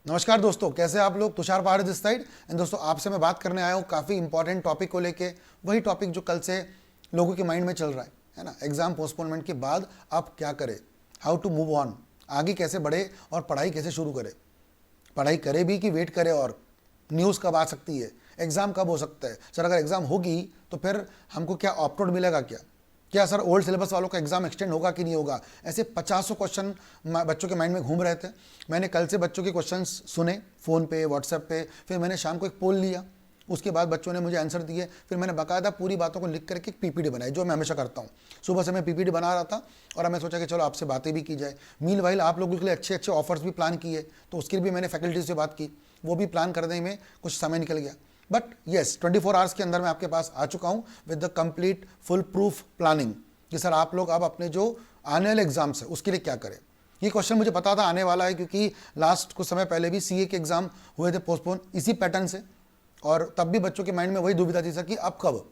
नमस्कार दोस्तों, कैसे आप लोग। तुषार पहाड़ दिस साइड। एंड दोस्तों, आपसे मैं बात करने आया हूँ काफ़ी इंपॉर्टेंट टॉपिक को लेके। वही टॉपिक जो कल से लोगों के माइंड में चल रहा है ना। एग्जाम पोस्टपोनमेंट के बाद आप क्या करें, हाउ टू मूव ऑन, आगे कैसे बढ़े और पढ़ाई कैसे शुरू करें। पढ़ाई करे भी कि वेट करे, और न्यूज़ कब आ सकती है, एग्ज़ाम कब हो सकता है। सर अगर एग्ज़ाम होगी तो फिर हमको क्या ऑप्ट आउट मिलेगा, क्या क्या सर ओल्ड सिलेबस वालों का एग्जाम एक्सटेंड होगा कि नहीं होगा। ऐसे 50 क्वेश्चन बच्चों के माइंड में घूम रहे थे। मैंने कल से बच्चों के क्वेश्चंस सुने फ़ोन पे, व्हाट्सएप पे, फिर मैंने शाम को एक पोल लिया, उसके बाद बच्चों ने मुझे आंसर दिए। फिर मैंने बाकायदा पूरी बातों को लिख करके एक पीपीटी बनाई, जो मैं हमेशा करता हूँ। सुबह से मैं पीपीटी बना रहा था और मैं सोचा कि चलो आपसे बातें भी की जाए। मील वाइल आप लोगों के लिए अच्छे अच्छे ऑफर्स भी प्लान किए, तो उसके लिए भी मैंने फैकल्टी से बात की, वो भी प्लान करने में कुछ समय निकल गया। बट येस, 24 आवर्स के अंदर मैं आपके पास आ चुका हूँ with the complete full proof planning कि सर आप लोग अब अपने जो आने वाले एग्जाम्स है उसके लिए क्या करें। ये क्वेश्चन मुझे पता था आने वाला है, क्योंकि लास्ट कुछ समय पहले भी सीए के एग्जाम हुए थे पोस्टपोन इसी पैटर्न से, और तब भी बच्चों के माइंड में वही दुविधा थी सर कि अब कब।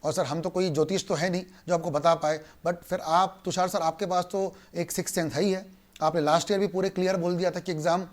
और सर हम तो कोई ज्योतिष तो है नहीं जो आपको बता पाए, बट फिर आप तुषार सर, आपके पास तो एक सिक्स सेंस है ही है। आपने लास्ट ईयर भी पूरे क्लियर बोल दिया था कि एग्ज़ाम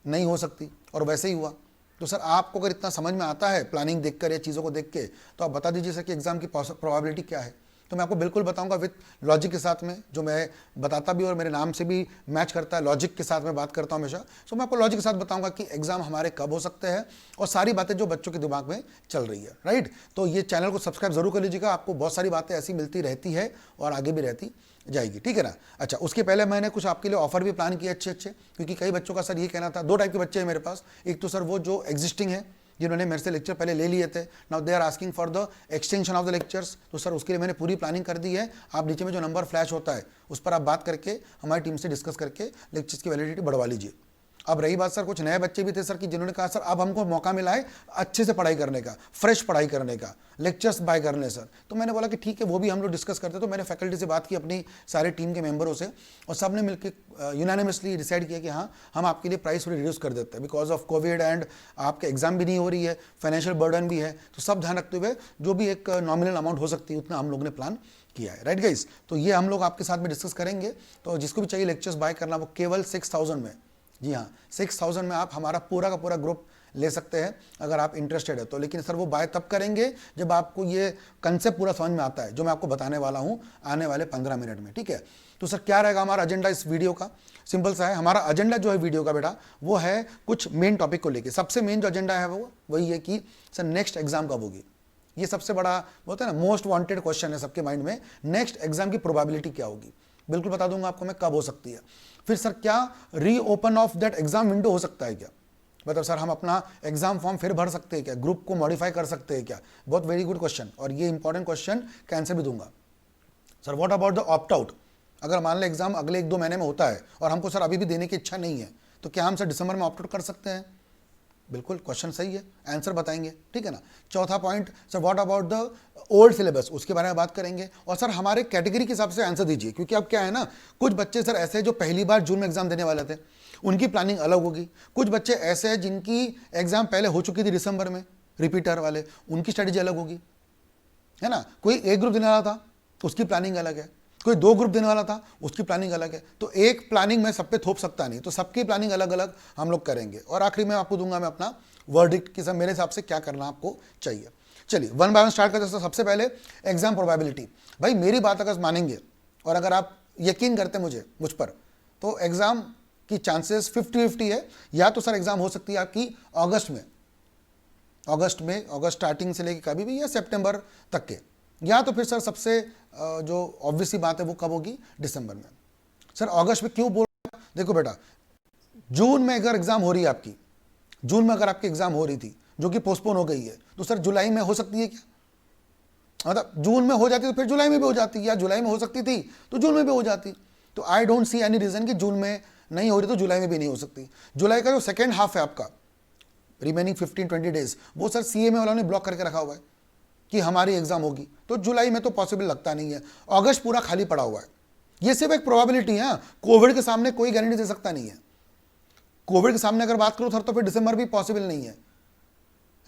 नहीं हो सकती, और वैसे ही हुआ। तो सर आपको अगर इतना समझ में आता है प्लानिंग देखकर या चीज़ों को देख के, तो आप बता दीजिए सर कि एग्ज़ाम की प्रोबेबिलिटी क्या है। तो मैं आपको बिल्कुल बताऊंगा विद लॉजिक के साथ में, जो मैं बताता भी और मेरे नाम से भी मैच करता है। लॉजिक के साथ मैं बात करता हूं हमेशा। सो मैं आपको लॉजिक के साथ बताऊंगा कि एग्जाम हमारे कब हो सकते हैं, और सारी बातें जो बच्चों के दिमाग में चल रही है, राइट। तो ये चैनल को सब्सक्राइब जरूर कर लीजिएगा, आपको बहुत सारी बातें ऐसी मिलती रहती है और आगे भी रहती जाएगी, ठीक है ना। अच्छा, उसके पहले मैंने कुछ आपके लिए ऑफर भी प्लान किए अच्छे अच्छे, क्योंकि कई बच्चों का सर ये कहना था। दो टाइप के बच्चे हैं मेरे पास। एक तो सर वो जो एग्जिस्टिंग है, जिन्होंने मेरे से लेक्चर पहले ले लिए थे, now they are asking for the extension of the lectures. तो सर उसके लिए मैंने पूरी प्लानिंग कर दी है। आप नीचे में जो नंबर फ्लैश होता है उस पर आप बात करके हमारी टीम से डिस्कस करके लेक्चर्स की वैलिडिटी बढ़वा लीजिए। अब रही बात सर, कुछ नए बच्चे भी थे सर कि जिन्होंने कहा सर अब हमको मौका मिला है अच्छे से पढ़ाई करने का, फ्रेश पढ़ाई करने का, लेक्चर्स बाय करने सर। तो मैंने बोला कि ठीक है, वो भी हम लोग डिस्कस करते। तो मैंने फैकल्टी से बात की अपनी सारे टीम के मेंबरों से, और सब ने मिलकर यूनानिमसली डिसाइड किया कि हाँ हम आपके लिए प्राइस थोड़ी रिड्यूस कर देते हैं, बिकॉज ऑफ कोविड एंड आपके एग्जाम भी नहीं हो रही है, फाइनेंशियल बर्डन भी है। तो सब ध्यान रखते हुए जो भी एक नॉमिनल अमाउंट हो सकती है उतना हम लोग ने प्लान किया है, राइट गाइस। तो ये हम लोग आपके साथ में डिस्कस करेंगे। तो जिसको भी चाहिए लेक्चर्स बाय करना, वो केवल 6000 में, जी हाँ 6000 में आप हमारा पूरा का पूरा ग्रुप ले सकते हैं अगर आप इंटरेस्टेड है तो। लेकिन सर वो बाय तब करेंगे जब आपको ये कंसेप्ट पूरा समझ में आता है, जो मैं आपको बताने वाला हूँ आने वाले 15 मिनट में, ठीक है। तो सर क्या रहेगा हमारा एजेंडा इस वीडियो का, सिंपल सा है। हमारा एजेंडा जो है वीडियो का बेटा, वो है कुछ मेन टॉपिक को लेकर। सबसे मेन जो एजेंडा है वो वही है कि सर नेक्स्ट एग्जाम कब होगी। ये सबसे बड़ा होता है ना, मोस्ट वांटेड क्वेश्चन है सबके माइंड में। नेक्स्ट एग्जाम की प्रोबेबिलिटी क्या होगी, बिल्कुल बता दूंगा आपको मैं कब हो सकती है। फिर सर क्या reopen of that exam window हो सकता है क्या, मतलब सर हम अपना एग्जाम फॉर्म फिर भर सकते हैं क्या, ग्रुप को मॉडिफाई कर सकते हैं क्या। बहुत वेरी गुड क्वेश्चन, और ये इंपॉर्टेंट क्वेश्चन का आंसर भी दूंगा। Sir what about the opt out, अगर मान लें एग्जाम अगले 1-2 महीने में होता है और हमको सर अभी भी देने की इच्छा नहीं है, तो क्या हम सर दिसंबर में ऑप्ट आउट कर सकते हैं। बिल्कुल क्वेश्चन सही है, आंसर बताएंगे, ठीक है ना। चौथा point sir what about the old syllabus, उसके बारे में बात करेंगे। और सर हमारे कैटेगरी के हिसाब से आंसर दीजिए, क्योंकि अब क्या है ना, कुछ बच्चे सर ऐसे जो पहली बार जून में एग्जाम देने वाले थे, उनकी प्लानिंग अलग होगी। कुछ बच्चे ऐसे हैं जिनकी एग्जाम पहले हो चुकी थी दिसंबर में, रिपीटर वाले, उनकी स्ट्रेटेजी अलग होगी, है ना। कोई एक ग्रुप देने वाला था, उसकी प्लानिंग अलग है। कोई 2 ग्रुप देने वाला था, उसकी प्लानिंग अलग है। तो एक प्लानिंग मैं सब पे थोप सकता नहीं, तो सबकी प्लानिंग अलग अलग हम लोग करेंगे। और आखिरी में आपको दूंगा मैं अपना वर्डिक्ट कि सर मेरे हिसाब से क्या करना आपको चाहिए। चलिए वन बाय वन स्टार्ट करते हैं। सबसे पहले एग्जाम प्रोबेबिलिटी। भाई मेरी बात अगर मानेंगे और अगर आप यकीन करते मुझ पर, तो एग्जाम की चांसेस 50-50 है। या तो सर एग्जाम हो सकती है आपकी अगस्त में, अगस्त स्टार्टिंग से लेकर कभी भी, या सितंबर तक के, या तो फिर सर सबसे जो ऑब्वियसली बात है वो कब होगी, दिसंबर में। सर अगस्त में क्यों बोल रहा हूं, देखो बेटा, जून में अगर एग्जाम हो रही है आपकी, जून में अगर आपकी एग्जाम हो रही थी जो कि पोस्टपोन हो गई है, तो सर जुलाई में हो सकती है क्या, मतलब जून में हो जाती तो फिर जुलाई में भी हो जाती, या जुलाई में हो सकती थी तो जून में भी हो जाती। तो I don't see any reason कि जून में नहीं हो रही तो जुलाई में भी नहीं हो सकती। जुलाई का जो सेकेंड हाफ है आपका, रिमेनिंग 15-20 डेज, वो सर सीएमए वालों ने ब्लॉक करके रखा हुआ है कि हमारी एग्जाम होगी, तो जुलाई में तो पॉसिबल लगता नहीं है। अगस्त पूरा खाली पड़ा हुआ है। ये सिर्फ एक प्रोबेबिलिटी है, कोविड के सामने कोई गारंटी दे सकता नहीं है। कोविड के सामने अगर बात करो सर, तो फिर दिसंबर भी पॉसिबल नहीं है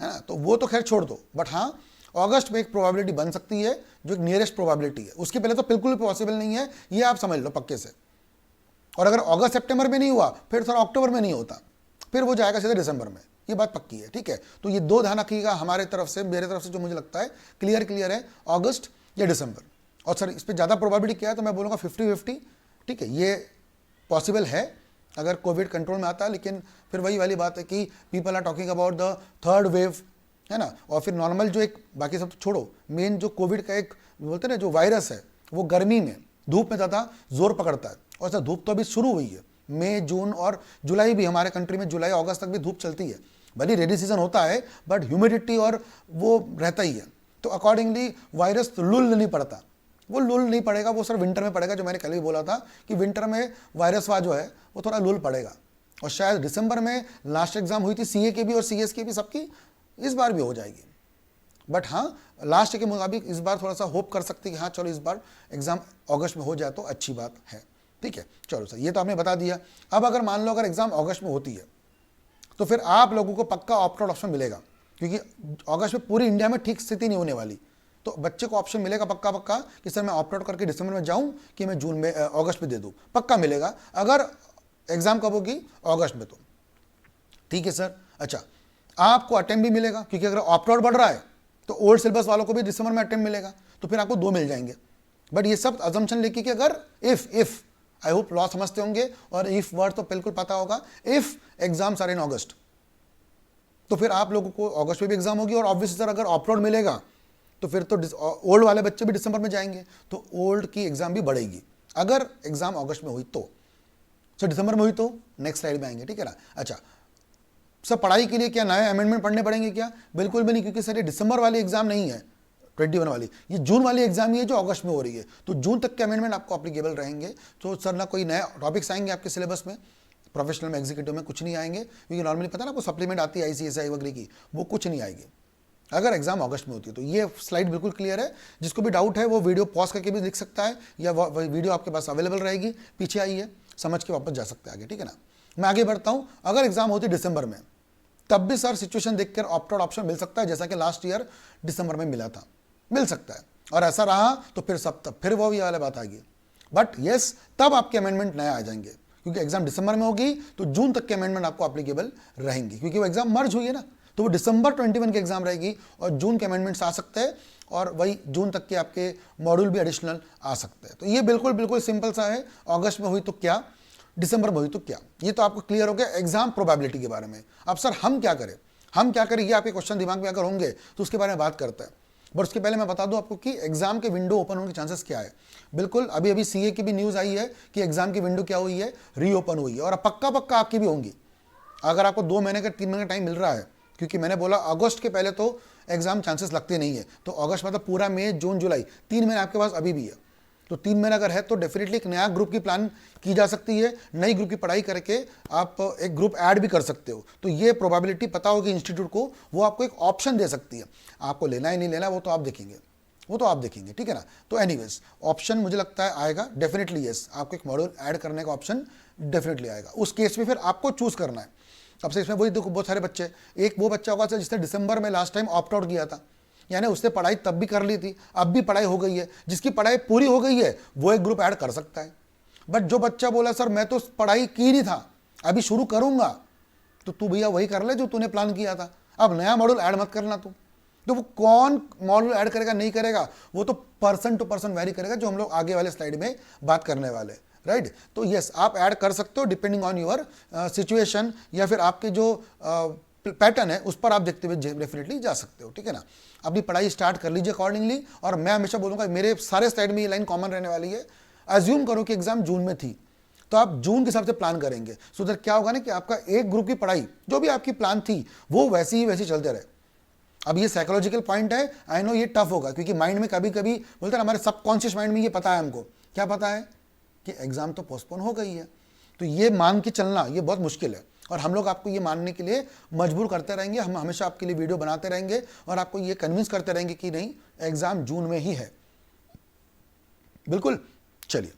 ना, तो वो तो खैर छोड़ दो। बट हाँ, अगस्त में एक प्रोबेबिलिटी बन सकती है जो एक नियरेस्ट प्रोबेबिलिटी है, उसके पहले तो बिल्कुल भी पॉसिबल नहीं है, ये आप समझ लो पक्के से। और अगर अगस्त सितंबर में नहीं हुआ, फिर सर अक्टूबर में नहीं होता। फिर वो जाएगा सीधे दिसंबर में, ये बात पक्की है, ठीक है। तो ये दो ध्यान रखिएगा हमारे तरफ से, मेरे तरफ से जो मुझे लगता है क्लियर है, अगस्त या दिसंबर। और सर इस पर ज़्यादा प्रोबेबिलिटी क्या है, तो मैं बोलूँगा 50-50, ठीक है, ये पॉसिबल है अगर कोविड कंट्रोल में आता है। लेकिन फिर वही वाली बात है कि people are talking about the third wave, है ना। और फिर नॉर्मल जो एक, बाकी सब तो छोड़ो, मेन जो कोविड का एक बोलते हैं ना जो वायरस है, वो गर्मी में धूप में ज़्यादा जोर पकड़ता है। और सर धूप तो अभी शुरू हुई है, मई जून और जुलाई भी हमारे कंट्री में जुलाई अगस्त तक भी धूप चलती है। भले रेनी सीजन होता है बट ह्यूमिडिटी और वो रहता ही है, तो अकॉर्डिंगली वायरस लुल नहीं पड़ता, वो लुल नहीं पड़ेगा, वो सर विंटर में पड़ेगा। जो मैंने कल भी बोला था कि विंटर में वायरसवा जो है वो थोड़ा लुल पड़ेगा। और शायद दिसंबर में लास्ट एग्जाम हुई थी सीए की भी और सीएस की भी, सबकी इस बार भी हो जाएगी। बट हाँ, लास्ट के मुताबिक इस बार थोड़ा सा होप कर सकते हैं कि हाँ चलो इस बार एग्जाम अगस्त में हो जाए तो अच्छी बात है, ठीक है। चलो सर ये तो आपने बता दिया। अब अगर मान लो अगर एग्जाम अगस्त में होती है तो फिर आप लोगों को पक्का ऑप्ट आउट ऑप्शन मिलेगा, क्योंकि अगस्त में पूरी इंडिया में ठीक स्थिति नहीं होने वाली। तो बच्चे को ऑप्शन मिलेगा पक्का कि सर मैं ऑप्ट आउट करके दिसंबर में जाऊं कि मैं जून में अगस्त में दे दूं, पक्का मिलेगा अगर एग्जाम कब होगी, अगस्त में। तो ठीक है सर। अच्छा, आपको अटेम्प्ट भी मिलेगा, क्योंकि अगर ऑप्ट आउट बढ़ रहा है तो ओल्ड सिलेबस वालों को भी दिसंबर में अटेम्प्ट मिलेगा, तो फिर आपको 2 मिल जाएंगे। बट ये सब अजम्पशन लेके कि अगर इफ आई होप लॉ समझते होंगे, और इफ वर्ड तो बिल्कुल पता होगा, इफ एग्जाम्स आर इन अगस्त, तो फिर आप लोगों को अगस्त में भी एग्जाम होगी। और ऑब्वियसली सर अगर ऑप्ट आउट मिलेगा तो फिर तो ओल्ड वाले बच्चे भी दिसंबर में जाएंगे, तो ओल्ड की एग्जाम भी बढ़ेगी अगर एग्जाम अगस्त में हुई तो। सर दिसंबर में हुई तो नेक्स्ट स्लाइड में आएंगे, ठीक है ना। अच्छा सर, पढ़ाई के लिए क्या नए अमेंडमेंट पढ़ने पड़ेंगे क्या? बिल्कुल भी नहीं, क्योंकि सर ये दिसंबर वाली एग्जाम नहीं है 21 वाली, ये जून वाली एग्जाम ही है जो अगस्त में हो रही है। तो जून तक के अमेंडमेंट आपको अप्लीकेबल रहेंगे। तो सर ना कोई नए टॉपिक्स आएंगे आपके सिलेबस में, प्रोफेशनल में एग्जीक्यूटिव में कुछ नहीं आएंगे, क्योंकि नॉर्मली पता ना आपको सप्लीमेंट आती है ICSI वगैरह की, वो कुछ नहीं आएगी अगर एग्जाम अगस्त में होती है। तो ये स्लाइड बिल्कुल क्लियर है। जिसको भी डाउट है वो वीडियो पॉज करके भी लिख सकता है, या वीडियो आपके पास अवेलेबल रहेगी, पीछे आई है, समझ के वापस जा सकते हैं आगे, ठीक है ना। मैं आगे बढ़ता हूँ। अगर एग्जाम होती दिसंबर में, तब भी सर सिचुएशन देखकर ऑप्ट आउट ऑप्शन मिल सकता है, जैसा कि लास्ट ईयर दिसंबर में मिला था, मिल सकता है। और ऐसा रहा तो फिर सब तब फिर वो ये वाली बात आ गई। बट यस, तब आपके अमेंडमेंट नए आ जाएंगे, क्योंकि एग्जाम दिसंबर में होगी तो जून तक के अमेंडमेंट आपको अप्लीकेबल रहेंगे, क्योंकि वो एग्जाम मर्ज हुई है ना। तो वो दिसंबर 21 की एग्जाम रहेगी और जून के अमेंडमेंट्स आ सकते हैं, और वही जून तक के आपके मॉड्यूल भी एडिशनल आ सकते हैं। तो ये बिल्कुल बिल्कुल सिंपल सा है। अगस्त में हुई तो क्या, दिसंबर में हुई तो क्या, ये तो आपको क्लियर हो गया एग्जाम प्रोबेबिलिटी के बारे में। अब सर हम क्या करें, ये आपके क्वेश्चन दिमाग में अगर होंगे तो उसके बारे में बात करते हैं। बट उसके पहले मैं बता दूं आपको कि एग्जाम के विंडो ओपन होने के चांसेस क्या है। बिल्कुल अभी अभी सीए की भी न्यूज़ आई है कि एग्जाम की विंडो क्या हुई है, रीओपन हुई है, और अब पक्का आपकी भी होंगी। अगर आपको 2 महीने का 3 महीने का टाइम मिल रहा है, क्योंकि मैंने बोला अगस्त के पहले तो एग्जाम चांसेस लगते नहीं है, तो अगस्त मतलब पूरा मई जून जुलाई 3 महीने आपके पास अभी भी है। तो 3 महीने अगर है तो डेफिनेटली एक नया ग्रुप की प्लान की जा सकती है, नई ग्रुप की पढ़ाई करके आप एक ग्रुप ऐड भी कर सकते हो। तो ये प्रोबेबिलिटी पता होगी इंस्टीट्यूट को, वो आपको एक ऑप्शन दे सकती है। आपको लेना ही नहीं लेना वो तो आप देखेंगे, ठीक है ना। तो एनीवेज ऑप्शन मुझे लगता है आएगा डेफिनेटली, यस, आपको एक मॉड्यूल ऐड करने का ऑप्शन डेफिनेटली आएगा। उस केस में फिर आपको चूज करना है। अब से इसमें वही देखो, बहुत सारे बच्चे, एक वो बच्चा होगा जिसने दिसंबर में लास्ट टाइम ऑप्ट आउट किया था, यानी उसने पढ़ाई तब भी कर ली थी, अब भी पढ़ाई हो गई है, जिसकी पढ़ाई पूरी हो गई है वो एक ग्रुप ऐड कर सकता है। बट जो बच्चा बोला सर मैं तो पढ़ाई की नहीं था, अभी शुरू करूंगा, तो तू भैया वही कर ले जो तूने प्लान किया था, अब नया मॉड्यूल ऐड मत करना तू। तो वो कौन मॉड्यूल ऐड करेगा नहीं करेगा वो तो पर्सन टू पर्सन वेरी करेगा, जो हम लोग आगे वाले स्लाइड में बात करने वाले, राइट। तो यस, आप ऐड कर सकते हो डिपेंडिंग ऑन योर सिचुएशन, या फिर आपके जो पैटर्न है उस पर आप देखते हुए डेफिनेटली जा सकते हो, ठीक है ना। अपनी पढ़ाई स्टार्ट कर लीजिए अकॉर्डिंगली। और मैं हमेशा बोलूँगा, मेरे सारे स्लाइड में ये लाइन कॉमन रहने वाली है। अज्यूम करो कि एग्जाम जून में थी, तो आप जून के हिसाब से प्लान करेंगे। सो उधर क्या होगा ना कि आपका एक ग्रुप की पढ़ाई जो भी आपकी प्लान थी वो वैसी चलते रहे। अब ये साइकोलॉजिकल पॉइंट है, आई नो ये टफ होगा, क्योंकि माइंड में कभी कभी बोलते हैं हमारे सबकॉन्शियस माइंड में ये पता है, हमको क्या पता है कि एग्जाम तो पोस्टपोन हो गई है। तो ये मान के चलना ये बहुत मुश्किल है, और हम लोग आपको ये मानने के लिए मजबूर करते रहेंगे। हम हमेशा आपके लिए वीडियो बनाते रहेंगे और आपको ये कन्विंस करते रहेंगे कि नहीं, एग्जाम जून में ही है। बिल्कुल। चलिए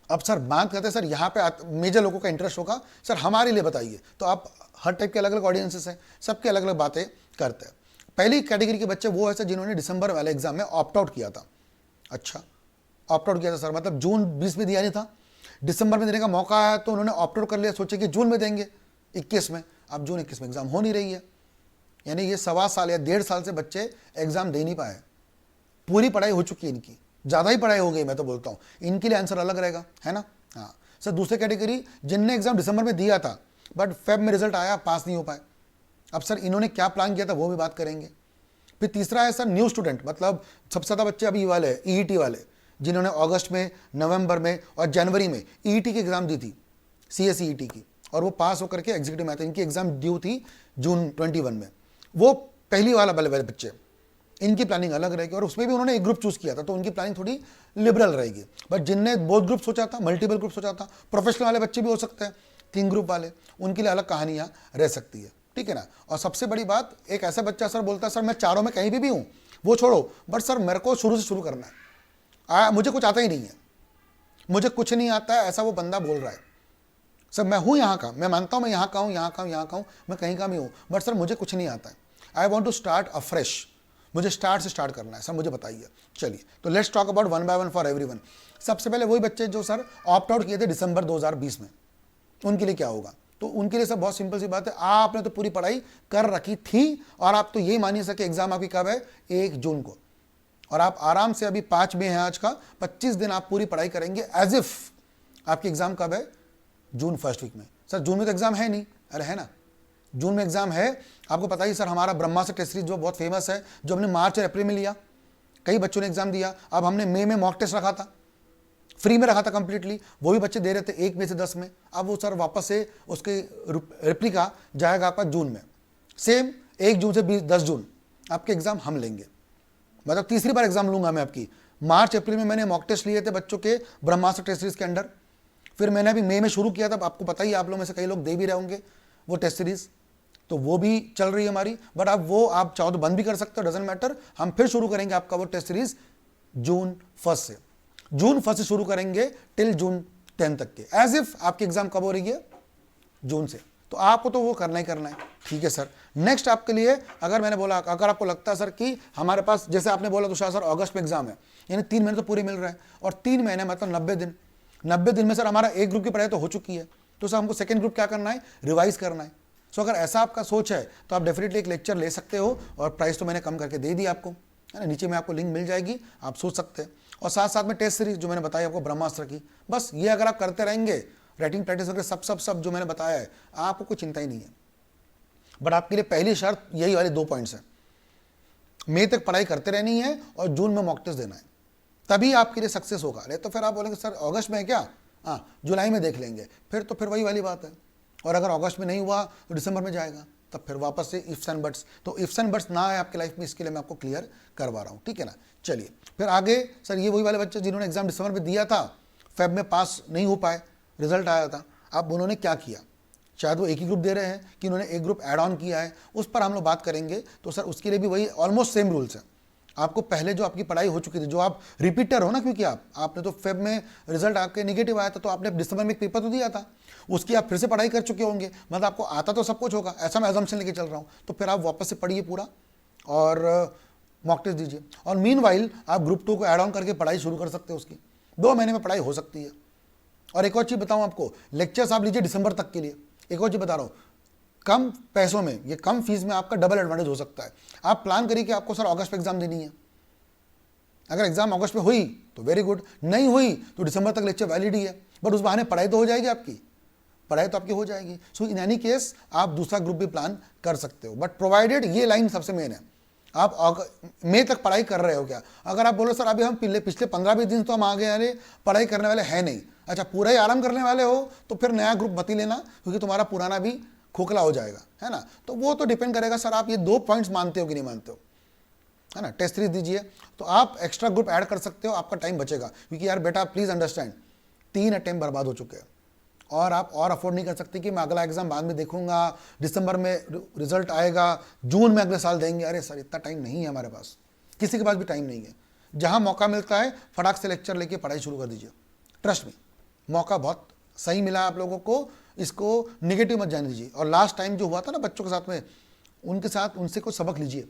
अब सर बात करते हैं, सर यहाँ पे मेजर लोगों का इंटरेस्ट होगा, सर हमारे लिए बताइए। तो आप हर टाइप के अलग अलग ऑडियंसेस हैं, सबके अलग अलग बातें करते हैं। पहली कैटेगरी के बच्चे वो है सर जिन्होंने दिसंबर वाले एग्जाम में ऑप्ट आउट किया था। अच्छा, ऑप्ट आउट किया था सर, मतलब जून 20 में दिया नहीं था, दिसंबर में देने का मौका आया तो उन्होंने ऑप्ट आउट कर लिया, सोचे कि जून में देंगे। 21 में, अब जून 21 में एग्जाम हो नहीं रही है, यानी ये 1.25 साल या 1.5 साल से बच्चे एग्जाम दे नहीं पाए। पूरी पढ़ाई हो चुकी है इनकी, ज़्यादा ही पढ़ाई हो गई, मैं तो बोलता हूँ इनके लिए आंसर अलग रहेगा, है ना। हाँ सर, दूसरी कैटेगरी जिनने एग्जाम दिसंबर में दिया था बट फेब में रिजल्ट आया, पास नहीं हो पाए। अब सर इन्होंने क्या प्लान किया था वो भी बात करेंगे। फिर तीसरा है सर न्यू स्टूडेंट, मतलब सबसे ज़्यादा बच्चे अभी वाले ईईटी वाले, जिन्होंने अगस्त में, नवंबर में और जनवरी में ईईटी की एग्ज़ाम दी थी, सीएसईईटी की, और वो पास होकर के एग्जीक्यूटिव में आते। इनकी एग्ज़ाम ड्यू थी जून 21 में, वो पहली वाला वाले बच्चे, इनकी प्लानिंग अलग रहेगी और उसमें भी उन्होंने एक ग्रुप चूज़ किया था, तो उनकी प्लानिंग थोड़ी लिबरल रहेगी। बट जिनने बोथ ग्रुप सोचा था, मल्टीपल ग्रुप सोचा था, प्रोफेशनल वाले बच्चे भी हो सकते हैं, 3 ग्रुप वाले, उनके लिए अलग कहानियाँ रह सकती है, ठीक है ना। और सबसे बड़ी बात, एक ऐसा बच्चा सर बोलता है सर मैं चारों में कहीं भी हूँ, वो छोड़ो, बट सर मेरे को शुरू से शुरू करना है, मुझे कुछ आता ही नहीं है, मुझे कुछ नहीं आता है, ऐसा वो बंदा बोल रहा है। सर मैं हूँ यहाँ का, मैं मानता हूँ मैं यहाँ का हूँ, यहाँ का हूँ, यहाँ का हूँ, मैं कहीं का भी हूँ, बट सर मुझे कुछ नहीं आता है, I want to start afresh, मुझे स्टार्ट से स्टार्ट करना है सर, मुझे बताइए। चलिए तो let's talk about one by one for everyone. सबसे पहले वही बच्चे जो सर ऑप्ट आउट किए थे दिसंबर 2020 में, उनके लिए क्या होगा? तो उनके लिए सब बहुत सिंपल सी बात है, आपने तो पूरी पढ़ाई कर रखी थी और आप तो यही मानिए सर कि एग्जाम आपकी कब है? 1 जून को, और आप आराम से, अभी 5 मई है आज का, 25 दिन आप पूरी पढ़ाई करेंगे एज इफ आपकी एग्जाम कब है? जून फर्स्ट वीक में। सर जून में तो एग्जाम है नहीं, अरे है ना, जून में एग्जाम है। आपको पता ही सर हमारा ब्रह्मास्त्र टेस्ट सीरीज जो बहुत फेमस है, जो हमने मार्च और अप्रैल में लिया, कई बच्चों ने एग्जाम दिया। अब हमने मई में मॉक टेस्ट रखा था, फ्री में रखा था कंप्लीटली, वो भी बच्चे दे रहे थे 1 मई से 10 में। अब वो सर वापस से उसके रेप्लिका जाएगा आपका जून में, सेम 1 जून से 10 जून आपके एग्जाम हम लेंगे, मतलब तीसरी बार एग्जाम लूंगा मैं आपकी। मार्च अप्रैल में मैंने मॉक टेस्ट लिए थे बच्चों के ब्रह्मास्त्र टेस्ट सीरीज के अंडर, फिर मैंने अभी मई में शुरू किया था, आपको पता ही, आप लोगों में से कई लोग दे भी रहे होंगे वो टेस्ट सीरीज, तो वो भी चल रही है हमारी। बट अब वो आप चाहो तो बंद भी कर सकते हो, डजंट मैटर। हम फिर शुरू करेंगे आपका वो टेस्ट सीरीज जून 1 से, जून 1 से शुरू करेंगे टिल जून 10 तक के, एज इफ आपकी एग्जाम कब हो रही है? जून से। तो आपको तो वो करना ही करना है, ठीक है सर। नेक्स्ट आपके लिए, अगर मैंने बोला, अगर आपको लगता है सर कि हमारे पास, जैसे आपने बोला तुषार सर अगस्त में एग्जाम है, यानी 3 महीने तो पूरे मिल रहे हैं, और 3 महीने मतलब 90 दिन, 90 दिन में सर हमारा एक ग्रुप की पढ़ाई तो हो चुकी है, तो सर हमको सेकंड ग्रुप क्या करना है? रिवाइज करना है। सो अगर ऐसा आपका सोच है तो आप डेफिनेटली एक लेक्चर ले सकते हो, और प्राइस तो मैंने कम करके दे दी आपको, है ना, नीचे में आपको लिंक मिल जाएगी, आप सोच सकते हैं। और साथ साथ में टेस्ट सीरीज जो मैंने बताया आपको ब्रह्मास्त्र की, बस ये अगर आप करते रहेंगे, राइटिंग प्रैक्टिस वगैरह सब जो मैंने बताया है, आपको कोई चिंता ही नहीं है। बट आपके लिए पहली शर्त यही वाले 2 पॉइंट्स हैं, मई तक पढ़ाई करते रहनी है और जून में मॉक टेस्ट देना है, तभी आपके लिए सक्सेस होगा। अरे तो फिर आप बोलेंगे सर अगस्त में है क्या? हाँ, जुलाई में देख लेंगे, फिर तो फिर वही वाली बात है। और अगर अगस्त में नहीं हुआ तो दिसंबर में जाएगा, तब फिर वापस से इफ्स एंड बट्स। तो इफ्स एंड बट्स ना है आपकी लाइफ में, इसके लिए मैं आपको क्लियर करवा रहा हूँ, ठीक है ना। चलिए फिर आगे सर, ये वही वाले बच्चे जिन्होंने एग्जाम दिसंबर में दिया था, फेब में पास नहीं हो पाए, रिजल्ट आया था, अब उन्होंने क्या किया? शायद वो एक ही ग्रुप दे रहे हैं कि उन्होंने एक ग्रुप ऐड ऑन किया है, उस पर हम लोग बात करेंगे। तो सर उसके लिए भी वही ऑलमोस्ट सेम रूल्स हैं। आपको पहले जो आपकी पढ़ाई हो चुकी थी, जो आप रिपीटर हो ना, क्योंकि आपने तो फेब में रिजल्ट आपके नेगेटिव आया था, तो आपने दिसंबर में एक पेपर तो दिया था, उसकी आप फिर से पढ़ाई कर चुके होंगे, मतलब आपको आता तो सब कुछ होगा, ऐसा मैं अजम्पशन लेके चल रहा हूँ। तो फिर आप वापस से पढ़िए पूरा और मॉक टेस्ट दीजिए, और मीनवाइल आप ग्रुप 2 को ऐड ऑन करके पढ़ाई शुरू कर सकते हो। उसकी 2 महीने में पढ़ाई हो सकती है। और एक और चीज़ बताऊँ आपको, लेक्चर्स आप लीजिए दिसंबर तक के लिए। एक और चीज़ बता रहा हूँ, कम पैसों में, ये कम फीस में आपका डबल एडवांटेज हो सकता है। आप प्लान करिए कि आपको सर अगस्त में एग्जाम देनी है, अगर एग्जाम अगस्त में हुई तो वेरी गुड, नहीं हुई तो दिसंबर तक लेक्चर वैलिड ही है, बट उस बहाने पढ़ाई तो हो जाएगी, आपकी पढ़ाई तो आपकी हो जाएगी। सो इन एनी केस आप दूसरा ग्रुप भी प्लान कर सकते हो, बट प्रोवाइडेड, ये लाइन सबसे मेन है, आप मई तक पढ़ाई कर रहे हो क्या? अगर आप बोलो सर अभी हम पिछले 15-20 दिन तो हम आगे, अरे पढ़ाई करने वाले हैं नहीं, अच्छा पूरा ही आराम करने वाले हो, तो फिर नया ग्रुप मत ही लेना, क्योंकि तुम्हारा पुराना भी खोखला हो जाएगा, है ना। तो वो तो डिपेंड करेगा सर आप ये 2 पॉइंट्स मानते हो कि नहीं मानते हो, है ना। टेस्ट सीरीज दीजिए तो आप एक्स्ट्रा ग्रुप ऐड कर सकते हो, आपका टाइम बचेगा, क्योंकि यार बेटा प्लीज़ अंडरस्टैंड, 3 अटेम्प्ट बर्बाद हो चुके हैं, और आप और अफोर्ड नहीं कर सकते कि मैं अगला एग्जाम बाद में देखूंगा, दिसंबर में रिजल्ट आएगा, जून में अगले साल देंगे। अरे सर इतना टाइम नहीं है हमारे पास, किसी के पास भी टाइम नहीं है। जहां मौका मिलता है फटाक से लेक्चर लेके पढ़ाई शुरू कर दीजिए। ट्रस्ट में मौका बहुत सही मिला है आप लोगों को, इसको निगेटिव मत जाने दीजिए। और लास्ट टाइम जो हुआ था ना बच्चों के साथ में, उनके साथ उनसे कुछ सबक लीजिए।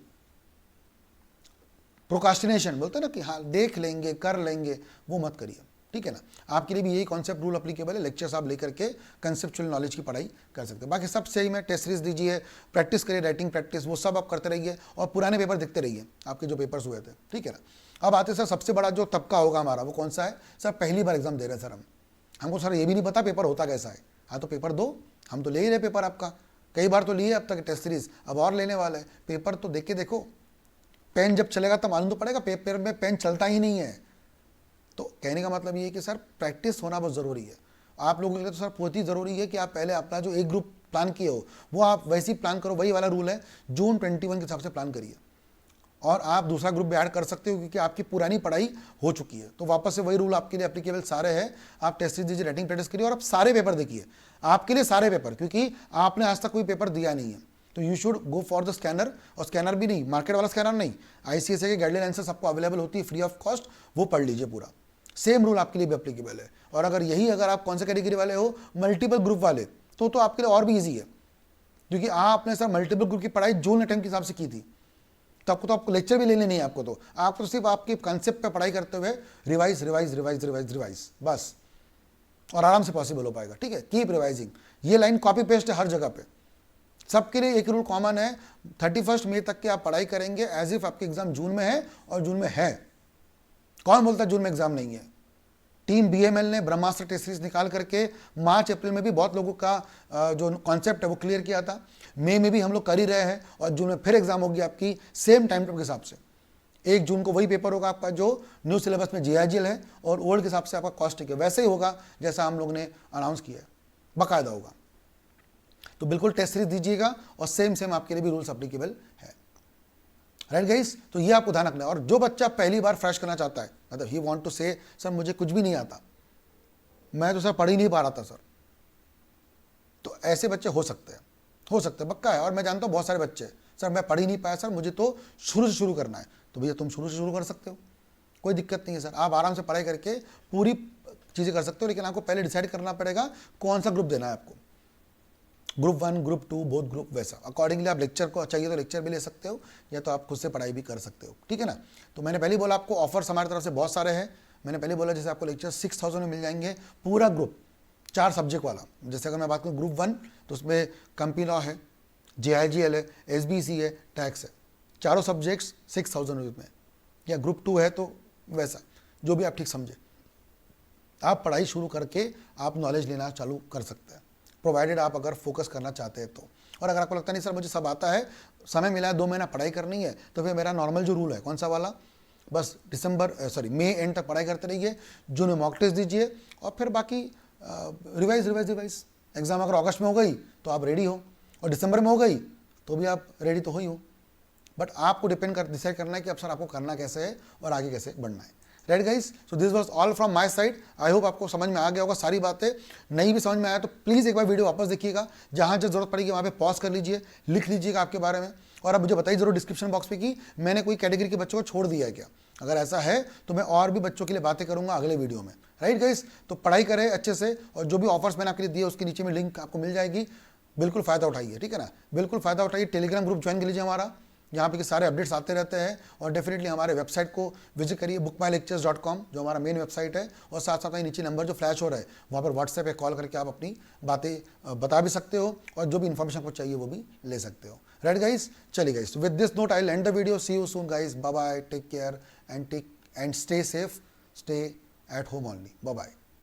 प्रोकास्टिनेशन बोलते हैं ना कि हाँ देख लेंगे कर लेंगे, वो मत करिए, ठीक है ना। आपके लिए भी यही कॉन्सेप्ट रूल अप्लीकेबल है, लेक्चर्स आप लेकर के कंसेप्चुअल नॉलेज की पढ़ाई कर सकते हैं। बाकी सब सही में टेस्ट सीरीज दीजिए, प्रैक्टिस करिए, राइटिंग प्रैक्टिस वो सब आप करते रहिए और पुराने पेपर देखते रहिए आपके जो पेपर्स हुए थे, ठीक है ना। अब आते सर सबसे बड़ा जो तबका होगा हमारा वो कौन सा है सर, पहली बार एग्जाम दे रहे हैं सर हमको सर ये भी नहीं पता पेपर होता कैसा है। हाँ तो पेपर दो, हम तो ले ही रहे पेपर आपका, कई बार तो लिए अब तक टेस्ट सीरीज, अब और लेने वाले हैं, पेपर तो देख के देखो। पेन जब चलेगा तब मालूम तो पड़ेगा, पेपर में पेन चलता ही नहीं है। तो कहने का मतलब ये है कि सर प्रैक्टिस होना बहुत ज़रूरी है। आप लोगों के लिए तो सर बहुत ही ज़रूरी है कि आप पहले अपना जो एक ग्रुप प्लान किए हो वो आप वैसे ही प्लान करो, वही वाला रूल है जून 21 के हिसाब से प्लान करिए। और आप दूसरा ग्रुप भी ऐड कर सकते हो क्योंकि आपकी पुरानी पढ़ाई हो चुकी है, तो वापस से वही रूल आपके लिए एप्लीकेबल सारे हैं। आप टेस्ट सीरीज दीजिए, राइटिंग प्रैक्टिस करिए और आप सारे पेपर देखिए, आपके लिए सारे पेपर, क्योंकि आपने आज तक कोई पेपर दिया नहीं है। तो you should go for the scanner, और स्कैनर भी नहीं मार्केट वाला स्कैनर नहीं, ICSI के गाइडलाइन आंसर सबको अवेलेबल होती है फ्री ऑफ कॉस्ट, वो पढ़ लीजिए पूरा। सेम रूल आपके लिए भी एप्लीकेबल है। और अगर यही अगर आप कौन से कैटेगरी वाले हो, मल्टीपल ग्रुप वाले, तो आपके लिए और भी ईजी है, क्योंकि आपने सर मल्टीपल ग्रुप की पढ़ाई जून अटेम्प्ट के हिसाब से की थी, तो आपको लेक्चर भी लेने नहीं है आपको, तो आपको सिर्फ आपके कंसेप्ट पे पढ़ाई करते हुए revise revise revise revise revise बस, और आराम से पॉसिबल हो पाएगा, ठीक है। कीप रिवाइजिंग, ये लाइन कॉपी पेस्ट है हर जगह पे, सबके लिए एक रूल कॉमन है। 31 मई तक के आप पढ़ाई करेंगे एज इफ आपके एग्जाम जून में है, और जून में है। कौन बोलता है जून में एग्जाम नहीं है? टीम BML ने ब्रह्मास्त्र टेस्ट सीरीज निकाल करके मार्च अप्रैल में भी बहुत लोगों का जो कॉन्सेप्ट है वो क्लियर किया था। मई में भी हम लोग कर ही रहे हैं, और जून में फिर एग्जाम होगी आपकी सेम टाइम टेबल के हिसाब से। 1 जून को वही पेपर होगा आपका जो न्यू सिलेबस में GIGL है, और ओल्ड के हिसाब से आपका कॉस्टिक है, वैसे ही होगा जैसा हम लोग ने अनाउंस किया है, बाकायदा होगा। तो बिल्कुल टेस्ट सीरीज दीजिएगा, और सेम आपके लिए भी रूल्स अप्लीकेबल है, राइट गाइस। तो ये आपको ध्यान रखना है। और जो बच्चा पहली बार फ्रेश करना चाहता है, मतलब ही वांट टू से सर मुझे कुछ भी नहीं आता, मैं तो सर पढ़ ही नहीं पा रहा था सर, तो ऐसे बच्चे हो सकते हैं, पक्का है। और मैं जानता हूँ बहुत सारे बच्चे, सर मैं पढ़ ही नहीं पाया सर, मुझे तो शुरू से शुरू करना है। तो भैया तुम शुरू से शुरू कर सकते हो, कोई दिक्कत नहीं है सर, आप आराम से पढ़ाई करके पूरी चीज़ें कर सकते हो। लेकिन आपको पहले डिसाइड करना पड़ेगा कौन सा ग्रुप देना है आपको, ग्रुप 1, ग्रुप 2, बोथ ग्रुप, वैसा अकॉर्डिंगली आप लेक्चर को चाहिए तो लेक्चर भी ले सकते हो, या तो आप खुद से पढ़ाई भी कर सकते हो, ठीक है ना। तो मैंने पहले बोला आपको ऑफर्स हमारी तरफ से बहुत सारे हैं। मैंने पहले बोला जैसे आपको लेक्चर 6000 में मिल जाएंगे, पूरा ग्रुप 4 सब्जेक्ट वाला। जैसे अगर मैं बात करूँ ग्रुप 1 तो उसमें कंपनी लॉ है, GIGL है, SBC है, टैक्स है, चारों सब्जेक्ट्स 6000 में। या ग्रुप 2 है तो वैसा, जो भी आप ठीक समझे, आप पढ़ाई शुरू करके आप नॉलेज लेना चालू कर सकते हैं, प्रोवाइडेड आप अगर फोकस करना चाहते हैं तो। और अगर आपको लगता नहीं सर मुझे सब आता है, समय मिला है 2 महीना पढ़ाई करनी है, तो फिर मेरा नॉर्मल जो रूल है कौन सा वाला, बस मई एंड तक पढ़ाई करते रहिए, जून में मॉक टेस्ट दीजिए, और फिर बाकी रिवाइज। एग्जाम अगर अगस्त में हो गई तो आप रेडी हो, और दिसंबर में हो गई तो भी आप रेडी तो हो ही हो। बट आपको डिसाइड करना है कि अब सर आपको करना कैसे है और आगे कैसे बढ़ना है, right guys. So this was all from my side. I hope आपको समझ में आ गया होगा सारी बातें। नहीं भी समझ में आया तो प्लीज़ एक बार वीडियो वापस देखिएगा, जहाँ जहाँ जरूरत पड़ेगी वहाँ पे पॉज कर लीजिए, लिख लीजिएगा आपके बारे में, और अब मुझे बताइए जरूर डिस्क्रिप्शन बॉक्स पे कि मैंने कोई कैटेगरी के बच्चों को छोड़ दिया है क्या। अगर ऐसा है तो मैं और भी बच्चों के लिए बातें करूंगा अगले वीडियो में, राइट गाइस। तो पढ़ाई करें अच्छे से, और जो भी ऑफर्स मैंने आपके लिए दिए उसके नीचे में लिंक आपको मिल जाएगी, बिल्कुल फ़ायदा उठाइए, ठीक है ना, बिल्कुल फ़ायदा उठाइए। टेलीग्राम ग्रुप ज्वाइन कर लीजिए हमारा, यहाँ पे के सारे अपडेट्स आते रहते हैं, और डेफिनेटली हमारे वेबसाइट को विजिट करिए bookmylectures.com, जो हमारा मेन वेबसाइट है। और साथ साथ नीचे नंबर जो फ्लैश हो रहा है वहाँ पर व्हाट्सएप पे कॉल करके आप अपनी बातें बता भी सकते हो, और जो भी इन्फॉर्मेशन आपको चाहिए वो भी ले सकते हो, राइट गाइस। चलिए guys, with this note I will end the video. See you soon guys, bye bye, take care and stay safe, stay at home only, bye bye.